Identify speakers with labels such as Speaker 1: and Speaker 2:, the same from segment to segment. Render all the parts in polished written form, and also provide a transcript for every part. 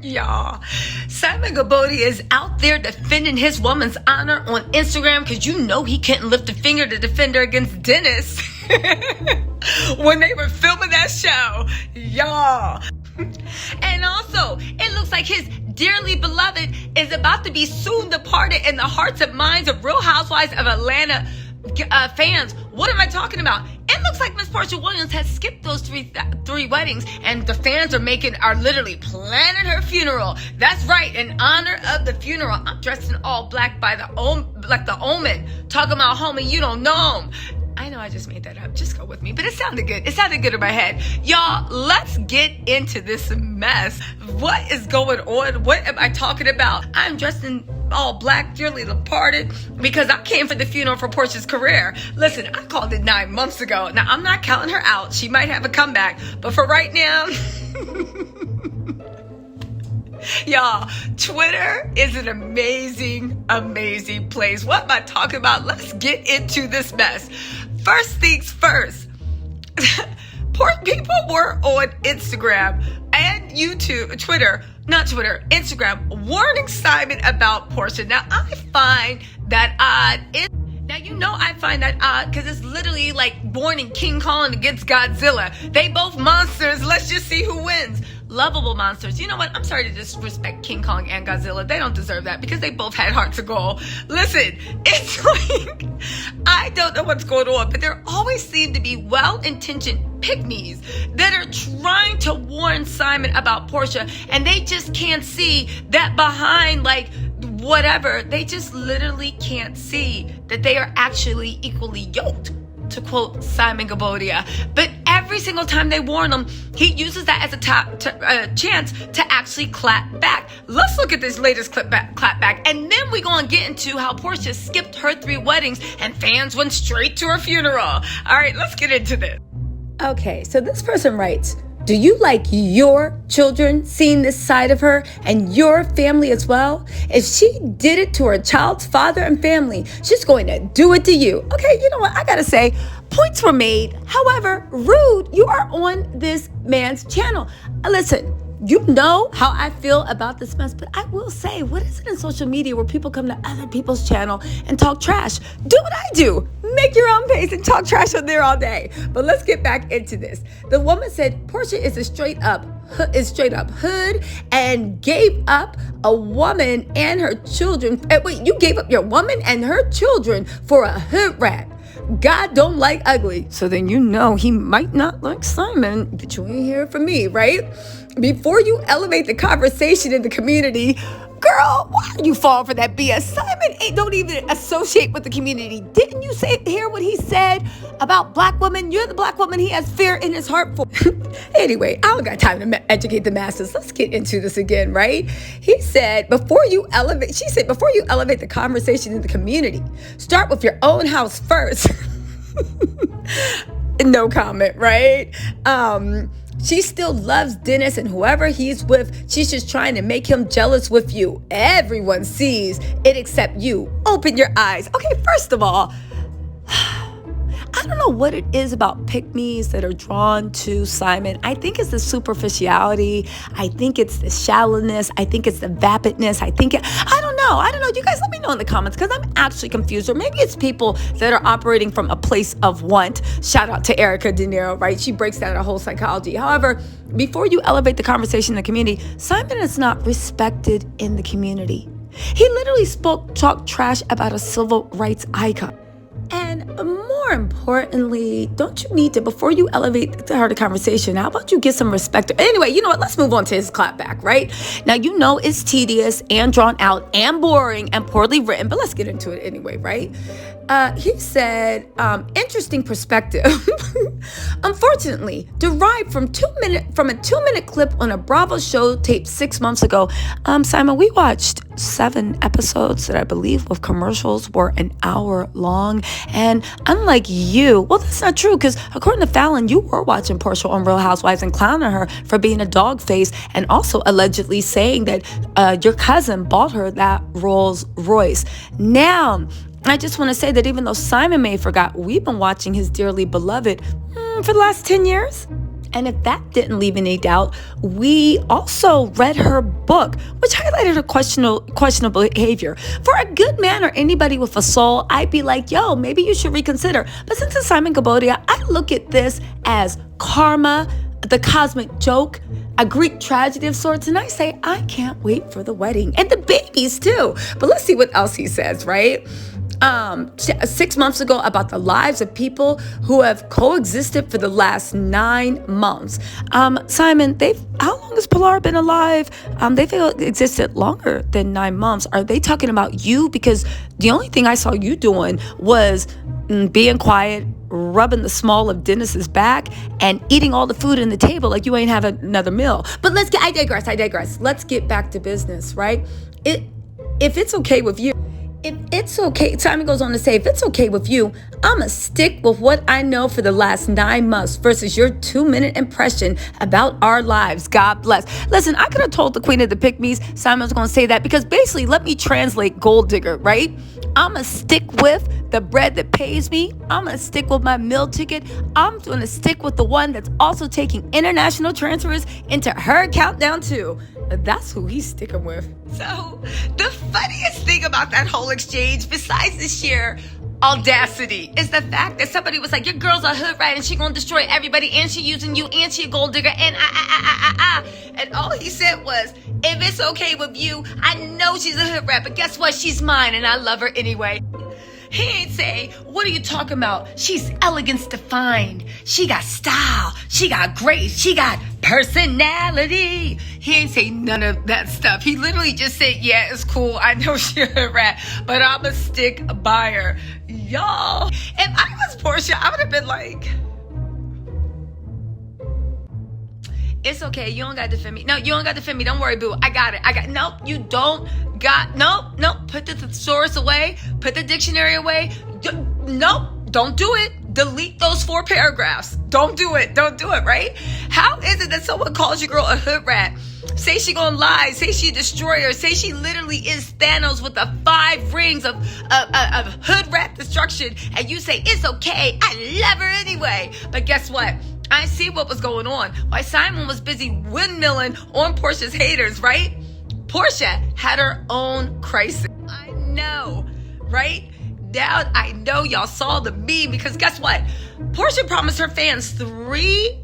Speaker 1: Y'all, Simon Guobadia is out there defending his woman's honor on Instagram because you know he couldn't lift a finger to defend her against Dennis when they were filming that show. Y'all. And also, it looks like his dearly beloved is about to be soon departed in the hearts and minds of Real Housewives of Atlanta fans. What am I talking about? It looks like Miss Porsha Williams has skipped those three weddings, and the fans are literally planning her funeral. That's right, in honor of the funeral. I'm dressed in all black like the Omen, talking about homie, you don't know him. I know I just made that up. Just go with me. But it sounded good. It sounded good in my head. Y'all, let's get into this mess. What is going on? What am I talking about? I'm dressed in all black, dearly departed, because I came for the funeral for Porsha's career. Listen, I called it 9 months ago. Now, I'm not counting her out. She might have a comeback. But for right now... Y'all, Twitter is an amazing, amazing place. What am I talking about? Let's get into this mess. First things first. People were on Instagram and Instagram, warning Simon about Porsha. Now, I find that odd. Now, you know I find that odd because it's literally like warning King Kong against Godzilla. They both monsters. Let's just see who wins. Lovable monsters. You know what? I'm sorry to disrespect King Kong and Godzilla. They don't deserve that because they both had hearts of gold. Listen, it's like, I don't know what's going on, but there always seem to be well-intentioned pick-me's that are trying to warn Simon about Porsha, and they just can't see that behind, whatever, they just literally can't see that they are actually equally yoked, to quote Simon Guobadia. But every single time they warn him, he uses that as a chance to actually clap back. Let's look at this latest clap back, and then we're going to get into how Porsha skipped her 3 weddings and fans went straight to her funeral. All right, let's get into this.
Speaker 2: Okay, so this person writes, do you like your children seeing this side of her and your family as well? If she did it to her child's father and family, she's going to do it to you. Okay, you know what? I gotta say, points were made. However, rude, you are on this man's channel. Listen, you know how I feel about this mess, but I will say, what is it in social media where people come to other people's channel and talk trash? Do what I do. Make your own page and talk trash on there all day. But let's get back into this. The woman said Porsha is straight up hood and gave up a woman and her children. Wait, you gave up your woman and her children for a hood rat. God don't like ugly. So then you know he might not like Simon, but you ain't here for me, right? Before you elevate the conversation in the community, girl, why are you falling for that BS? Simon don't even associate with the community. Didn't you hear what he said about black women? You're the black woman he has fear in his heart for. Anyway, I don't got time to educate the masses. Let's get into this again, right? She said, before you elevate the conversation in the community, start with your own house first. No comment, right? She still loves Dennis and whoever he's with. She's just trying to make him jealous with you. Everyone sees it except you. Open your eyes. Okay, first of all, I don't know what it is about pick-me's that are drawn to Simon. I think it's the superficiality. I think it's the shallowness. I think it's the vapidness. I don't know. You guys let me know in the comments because I'm actually confused. Or maybe it's people that are operating from a place of want. Shout out to Erica De Niro, right? She breaks down her whole psychology. However, before you elevate the conversation in the community, Simon is not respected in the community. He literally talked trash about a civil rights icon. And more importantly, don't you need to, before you elevate the conversation, how about you get some respect? Anyway, you know what? Let's move on to his clapback, right? Now, you know it's tedious and drawn out and boring and poorly written, but let's get into it anyway, right? He said, interesting perspective. Unfortunately, derived from a 2-minute clip on a Bravo show taped 6 months ago. Simon, we watched 7 episodes that I believe with commercials were an hour long. And unlike you, well, that's not true because according to Fallon, you were watching Porsha on Real Housewives and clowning her for being a dog face and also allegedly saying that your cousin bought her that Rolls Royce. Now, I just want to say that even though Simon may have forgot, we've been watching his dearly beloved for the last 10 years. And if that didn't leave any doubt, we also read her book, which highlighted her questionable behavior. For a good man or anybody with a soul, I'd be like, yo, maybe you should reconsider. But since it's Simon Guobadia, I look at this as karma, the cosmic joke, a Greek tragedy of sorts, and I say, I can't wait for the wedding and the babies too. But let's see what else he says, right? 6 months ago about the lives of people who have coexisted for the last 9 months. Simon, how long has Pilar been alive? They've existed longer than 9 months. Are they talking about you? Because the only thing I saw you doing was being quiet, rubbing the small of Dennis's back, and eating all the food on the table like you ain't have another meal. But I digress. Let's get back to business, right? If it's okay with you, Simon goes on to say, if it's okay with you, I'ma stick with what I know for the last 9 months versus your 2-minute impression about our lives. God bless. Listen, I could have told the queen of the pick-me's Simon's gonna say that because basically, let me translate gold digger, right? I'ma stick with the bread that pays me. I'm gonna stick with my meal ticket. I'm gonna stick with the one that's also taking international transfers into her account down too. That's who he's sticking with.
Speaker 1: So the funniest thing about that whole exchange, besides the sheer audacity, is the fact that somebody was like, your girl's a HoodRat and she gonna destroy everybody and she using you and she a gold digger and and all he said was, if it's okay with you, I know she's a HoodRat, but guess what? She's mine and I love her anyway. He ain't say, what are you talking about? She's elegance defined. She got style. She got grace. She got personality. He ain't say none of that stuff. He literally just said, yeah, it's cool. I know she's a rat, but I'm a stick by her. Y'all, if I was Porsha, I would have been like, it's okay. You don't got to defend me. No, you don't got to defend me. Don't worry, boo. I got it. Nope, you don't got, nope. Put the thesaurus away. Put the dictionary away. Nope, don't do it. Delete those 4 paragraphs. Don't do it, right? How is it that someone calls your girl a HoodRat? Say she gonna lie. Say she a destroyer. Say she literally is Thanos with the 5 rings of HoodRat destruction. And you say, it's okay. I love her anyway. But guess what? I see what was going on. Why Simon was busy windmilling on Porsha's haters, right? Porsha had her own crisis. I know, right? Now I know y'all saw the meme because guess what? Porsha promised her fans 3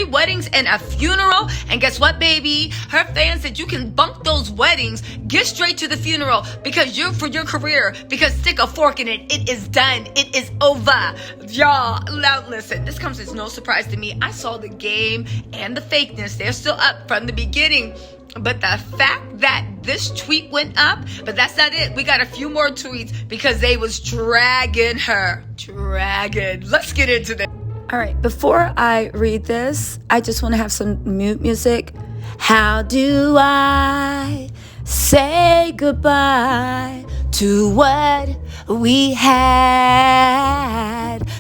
Speaker 1: weddings and a funeral. And guess what, baby? Her fans said you can bunk those weddings, get straight to the funeral because you're for your career, because stick a fork in it. It is done. It is over. Y'all, now listen, this comes as no surprise to me. I saw the game and the fakeness. They're still up from the beginning. But the fact that this tweet went up, but that's not it. We got a few more tweets because they was dragging her. Let's get into this.
Speaker 2: All right, before I read this, I just want to have some mute music. How do I say goodbye to what we had?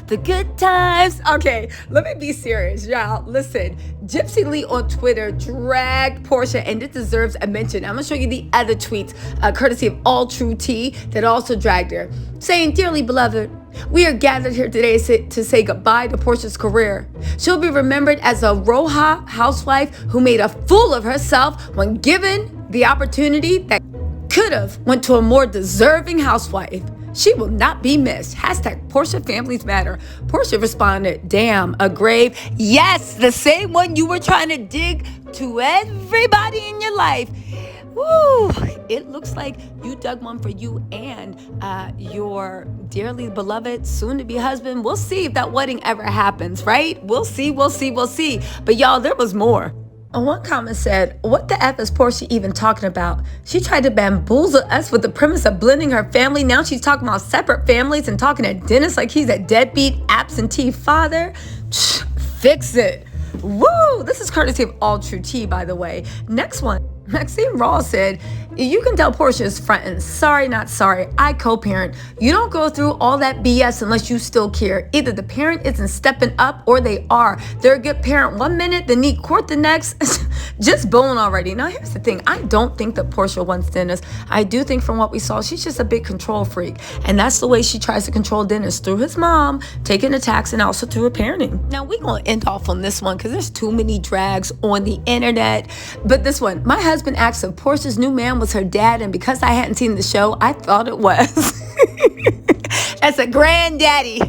Speaker 2: The good times. Okay, let me be serious, y'all. Listen, Gypsy Lee on Twitter dragged Porsha, and it deserves a mention. I'm gonna show you the other tweets, courtesy of All True Tea, that also dragged her, saying, "Dearly beloved, we are gathered here today to say goodbye to Porsha's career. She'll be remembered as a Roja housewife who made a fool of herself when given the opportunity that could have went to a more deserving housewife. She will not be missed. Hashtag Porsha Families Matter." Porsha responded, "Damn, a grave." Yes, the same one you were trying to dig to everybody in your life. Woo! It looks like you dug one for you and your dearly beloved soon-to-be husband. We'll see if that wedding ever happens, right? We'll see. But y'all, there was more. One comment said, "What the F is Porsha even talking about? She tried to bamboozle us with the premise of blending her family. Now she's talking about separate families and talking to Dennis like he's a deadbeat absentee father. Fix it." Woo! This is courtesy of All True Tea, by the way. Next one. Maxine Ross said, you can tell Porsha is fronting. Sorry, not sorry. I co-parent. You don't go through all that BS unless you still care. Either the parent isn't stepping up or they are. They're a good parent one minute, then need court the next. Just bone already. Now, here's the thing. I don't think that Porsha wants Dennis. I do think from what we saw, she's just a big control freak. And that's the way she tries to control Dennis, through his mom, taking attacks, and also through her parenting. Now, we're going to end off on this one because there's too many drags on the internet. But this one, my husband asked if Porsha's new man was her dad, and because I hadn't seen the show, I thought it was. That's a granddaddy.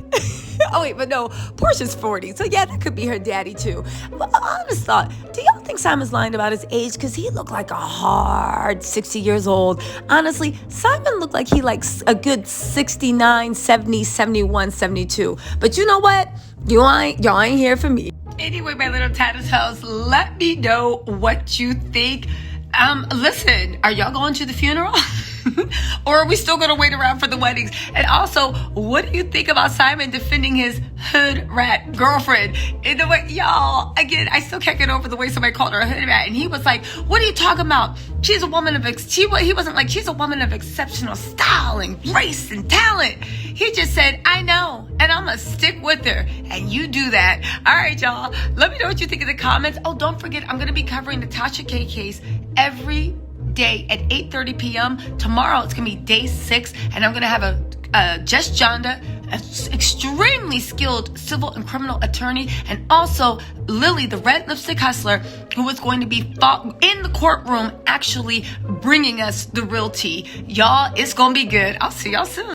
Speaker 2: Oh wait, but no, Porsha's 40, so yeah, that could be her daddy too. But honest thought, do y'all think Simon's lying about his age? Because he looked like a hard 60 years old. Honestly, Simon looked like he likes a good 69, 70, 71, 72. But you know what? Y'all ain't here for me.
Speaker 1: Anyway, my little TisaTellss, let me know what you think. Listen, are y'all going to the funeral? Or are we still going to wait around for the weddings? And also, what do you think about Simon defending his HoodRat girlfriend? In the way, y'all, again, I still can't get over the way somebody called her a HoodRat. And he was like, what are you talking about? She's a woman of, he wasn't like, she's a woman of exceptional style and grace and talent. He just said, I know, and I'm going to stick with her. And you do that. All right, y'all. Let me know what you think in the comments. Oh, don't forget, I'm going to be covering the Tasha K case every day at 8:30 p.m. Tomorrow, it's going to be day 6, and I'm going to have a Jess Jonda, an extremely skilled civil and criminal attorney, and also Lily, the red lipstick hustler, who is going to be in the courtroom actually bringing us the real tea. Y'all, it's going to be good. I'll see y'all soon.